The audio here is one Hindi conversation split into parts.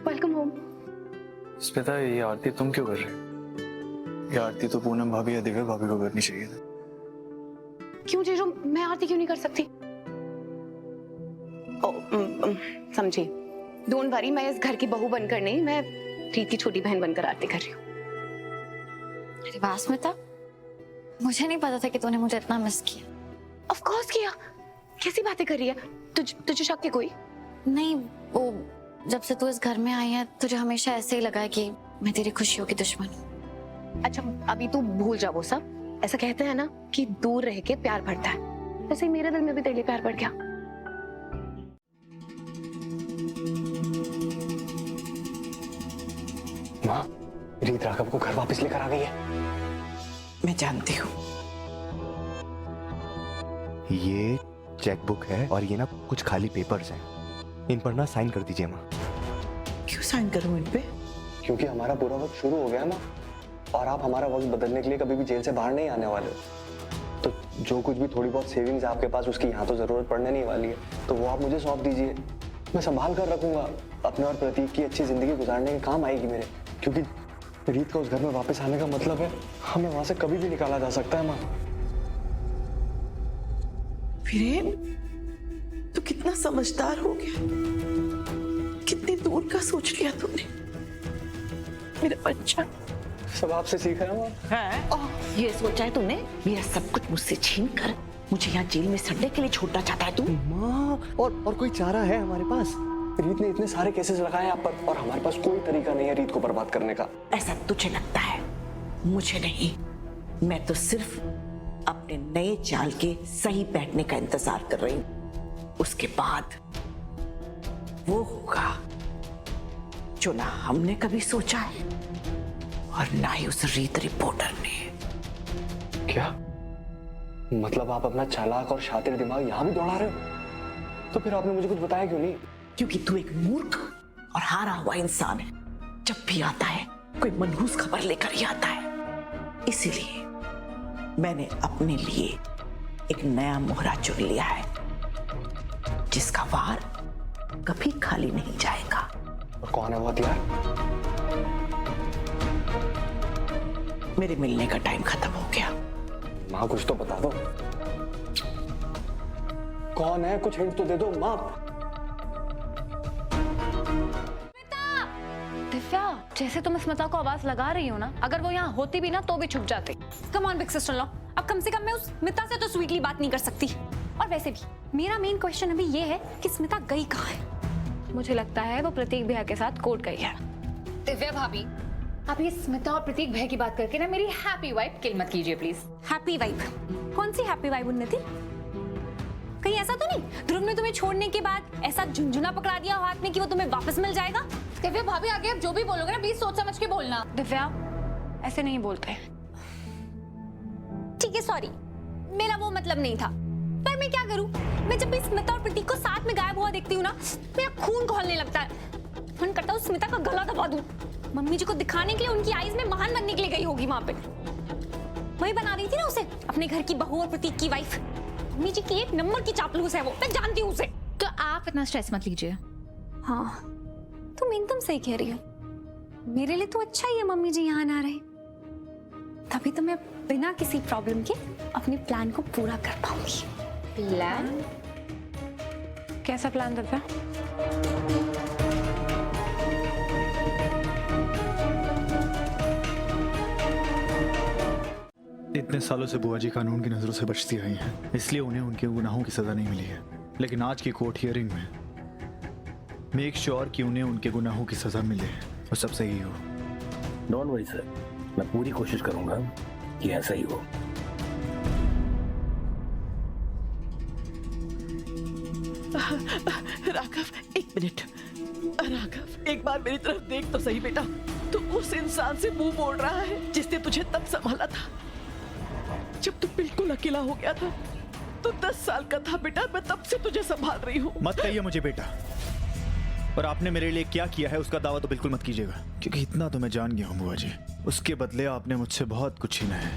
Welcome home. स्मिता, ये आरती तुम क्यों कर रहे हो? ये आरती तो पूनम भाभी या दिव्या भाभी को करनी चाहिए था। क्यों जीजू, मैं आरती क्यों नहीं कर सकती? समझी। डोंट वरी, मैं इस घर की बहू बनकर नहीं, मैं रीत की छोटी बहन बनकर आरती कर रही हूँ। अरे वाह स्मिता, मुझे नहीं पता था कि तूने मुझे इतना मिस किया। ऑफ कोर्स किया। कैसी बातें कर रही है? तुझे शक है कोई? नहीं, वो जब से तू इस घर में आई है तुझे हमेशा ऐसे ही लगा है कि मैं तेरी खुशियों की दुश्मन हूँ। अच्छा, अभी तू भूल जा वो सब। ऐसा कहते हैं ना कि दूर रह के प्यार बढ़ता है, वैसे ही मेरे दिल में भी तेरे लिए प्यार बढ़ गया। माँ, रीत राघव को घर वापस लेकर आ गई है। मैं जानती हूँ। ये चेकबुक है और ये ना कुछ खाली पेपर्स हैं, इन पर ना साइन कर दीजिए माँ। क्यों साइन करूँ इन पे? क्योंकि हमारा पूरा वक्त शुरू हो गया है माँ, और आप हमारा वक्त बदलने के लिए कभी भी जेल से बाहर नहीं आने वाले हो। तो जो कुछ भी थोड़ी बहुत सेविंग्स आपके पास, उसकी यहाँ तो जरूरत पड़ने नहीं वाली है, तो वो आप मुझे सौंप दीजिए। मैं संभाल कर रखूंगा। अपने और प्रतीक की अच्छी जिंदगी गुजारने के काम आएगी मेरे। क्योंकि रीत का उस घर में वापस आने का मतलब है हमें वहां से कभी भी निकाला जा सकता है माँ। वीरेन, तू कितना समझदार हो गया, कितनी दूर का सोच लिया तूने मेरा बच्चा। सब आपसे सीखा है माँ। ये सोचा है तूने मेरा सब कुछ मुझसे छीन कर मुझे यहाँ जेल में सड़ने के लिए छोड़ना चाहता है तू? माँ, और कोई चारा है हमारे पास? रीत ने इतने सारे केसेस लगाए आप पर, और हमारे पास कोई तरीका नहीं है रीत को बर्बाद करने का। ऐसा तुझे लगता है, मुझे नहीं। मैं तो सिर्फ अपने नए चाल के सही बैठने का इंतजार कर रही हूँ। उसके बाद वो होगा जो ना हमने कभी सोचा है और ना ही उस रीत रिपोर्टर ने। क्या मतलब आप अपना चालाक और शातिर दिमाग यहाँ भी दौड़ा रहे हो? तो फिर आपने मुझे कुछ बताया क्यों नहीं? क्योंकि तू एक मूर्ख और हारा हुआ इंसान है। जब भी आता है कोई मनहूस खबर लेकर ही आता है। इसीलिए मैंने अपने लिए एक नया मोहरा चुन लिया है जिसका वार कभी खाली नहीं जाएगा। और कौन है वो हथियार? मेरे मिलने का टाइम खत्म हो गया। माँ कुछ तो बता दो, कौन है? कुछ हिंट तो दे दो माँ। दिव्या, जैसे तुम स्मिता को आवाज लगा रही हो ना, अगर वो यहाँ होती भी ना तो भी छुप जाती। Come on big sister law, अब कम से कम मैं उस स्मिता से तो स्वीटली बात नहीं कर सकती। और वैसे भी मेरा मेन क्वेश्चन अभी ये है कि स्मिता गई कहाँ है? मुझे लगता है वो प्रतीक भैया के साथ कोर्ट गई है। दिव्या भाभी, आप ये स्मिता और प्रतीक भैया की बात करके ना मेरी हैप्पी वाइब किल मत कीजिए प्लीज। Happy vibe? कौन सी हैप्पी वाइब उन्नति? कहीं ऐसा तो नहीं ध्रुव ने तुम्हें छोड़ने के बाद ऐसा झुंझुना पकड़ा दिया हाथ में कि वो तुम्हें वापस मिल जाएगा? दिव्या भाभी, आगे आप जो भी बोलोगे ना प्लीज सोच समझ के बोलना। दिव्या, ऐसे नहीं बोलते। ठीक है, सॉरी, मेरा वो मतलब नहीं था। पर मैं क्या करूं, मैं जब भी स्मिता और प्रतीक को साथ में गायब हुआ देखती हूँ ना, मेरा खून खौलने लगता है। मन करता है उस स्मिता का गला दबा दूं। मम्मी जी को दिखाने के लिए उनकी आईज में महान बनने के लिए गई होगी वहां पे। वही बना रही थी ना उसे अपने घर की बहू और प्रतीक की वाइफ। मम्मी जी की एक नंबर की चापलूस है वो, मैं जानती हूँ उसे। तो आप इतना स्ट्रेस मत लीजिए। हाँ, तुम एकदम सही कह रही हो। मेरे लिए तो अच्छा ही है मम्मी जी यहाँ ना रहे, तभी तो मैं बिना किसी प्रॉब्लम के अपने प्लान को पूरा कर पाऊंगी। प्लान? कैसा प्लान दिव्या? इतने सालों से बुआ जी कानून की नजरों से बचती आई हैं, इसलिए उन्हें उनके गुनाहों की सजा नहीं मिली है। लेकिन आज की कोर्ट हियरिंग में मेक श्योर कि उन्हें उनके गुनाहों की सजा मिले और सब सही हो। डोंट वरी सर, मैं पूरी कोशिश करूंगा कि ऐसा ही हो। राघव, एक मिनट। राघव, एक बार मेरी तरफ देख तो सही बेटा। तू उस इंसान से मुंह मोड़ रहा है जिसने तुझे तब संभाला था जब तू बिल्कुल अकेला हो गया था। तू 10 साल का था बेटा, मैं तब से तुझे संभाल रही हूँ। मत कहिए मुझे बेटा, और आपने मेरे लिए क्या किया है उसका दावा तो बिल्कुल मत कीजिएगा, क्योंकि इतना तो मैं जान गया हूँ बुआ जी, उसके बदले आपने मुझसे बहुत कुछ छीना है।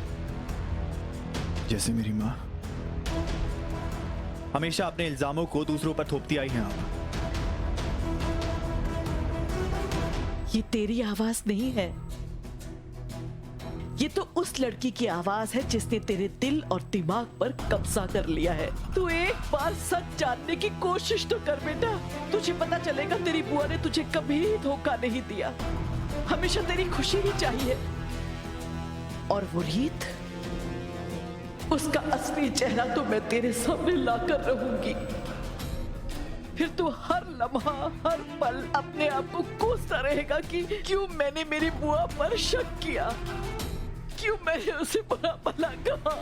जैसे मेरी माँ, हमेशा अपने इल्जामों को दूसरों पर थोपती आई हैं आप। ये तेरी आवाज नहीं है, ये तो उस लड़की की आवाज है जिसने तेरे दिल और दिमाग पर कब्जा कर लिया है। तू एक बार सच जानने की कोशिश तो कर बेटा, तुझे पता चलेगा तेरी बुआ ने तुझे कभी धोखा नहीं दिया, हमेशा तेरी खुशी ही चाहिए। और वो रीत, उसका असली चेहरा तो मैं तेरे सामने लाकर रहूंगी। फिर तू हर लम्हा हर पल अपने आप को कोसता रहेगा कि क्यों मैंने मेरी बुआ पर शक किया, क्यों मैंने उसे बुरा भला कहा।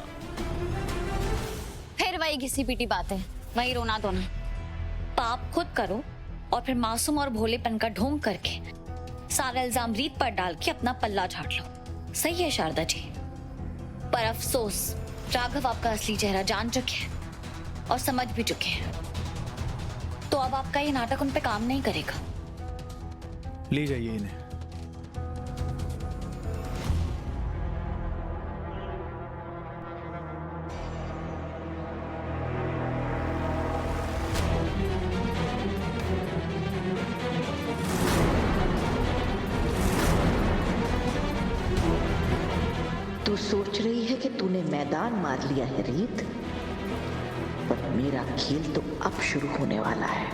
फिर वही घिसी पीटी बातें, वही रोना धोना। पाप खुद करो और फिर मासूम और भोलेपन का ढोंग करके सारा इल्जाम रीत पर डाल के अपना पल्ला झाड़ लो। सही है शारदा जी, पर अफसोस राघव आपका असली चेहरा जान चुके हैं और समझ भी चुके हैं, तो अब आपका ये नाटक उन पे काम नहीं करेगा। ले जाइए इन्हें। तू सोच रही है कि तूने मैदान मार लिया है रीत, पर मेरा खेल तो अब शुरू होने वाला है।